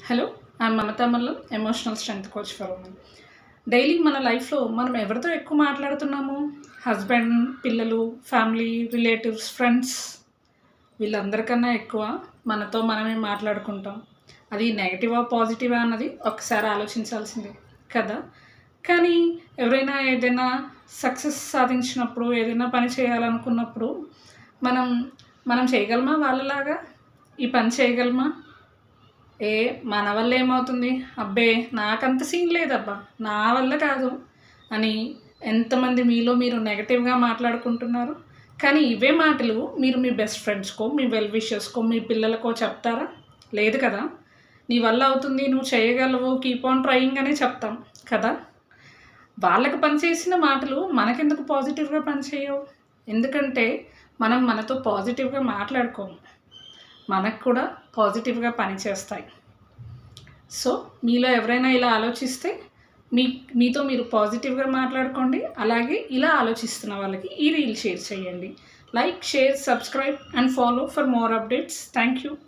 Hello, I'm Mamata Mallam, emotional strength coach for women. Daily మన లైఫ్లో మనం ఎవరితో ఎక్కువ మాట్లాడుతున్నాము? హస్బెండ్, పిల్లలు, ఫ్యామిలీ, రిలేటివ్స్, ఫ్రెండ్స్, వీళ్ళందరికన్నా ఎక్కువ మనతో మనమే మాట్లాడుకుంటాం. అది నెగటివా పాజిటివా అన్నది ఒకసారి ఆలోచించాల్సిందే కదా. కానీ ఎవరైనా ఏదైనా సక్సెస్ సాధించినప్పుడు, ఏదైనా పని చేయాలనుకున్నప్పుడు మనం మనం చేయగలమా? వాళ్ళలాగా ఈ పని చేయగలమా? మన వల్ల ఏమవుతుంది, అబ్బే నాకంత సీన్ లేదబ్బా, నా వల్ల కాదు అని ఎంతమంది మీలో మీరు నెగటివ్గా మాట్లాడుకుంటున్నారు. కానీ ఇవే మాటలు మీరు మీ బెస్ట్ ఫ్రెండ్స్కో, మీ వెల్ విషర్స్కో, మీ పిల్లలకో చెప్తారా? లేదు కదా. నీ వల్ల అవుతుంది, నువ్వు చేయగలవు, కీప్ ఆన్ ట్రయింగ్ అనే చెప్తాం కదా. వాళ్ళకి పనిచేసిన మాటలు మనకెందుకు పాజిటివ్గా పనిచేయవు? ఎందుకంటే మనం మనతో పాజిటివ్గా మాట్లాడుకోము, మనకు కూడా పాజిటివ్గా పనిచేస్తాయి. సో మీలో ఎవరైనా ఇలా ఆలోచిస్తే మీతో మీరు పాజిటివ్గా మాట్లాడుకోండి. అలాగే ఇలా ఆలోచిస్తున్న వాళ్ళకి ఈ రీల్ షేర్ చేయండి. Like, share, subscribe and follow for more updates. Thank you.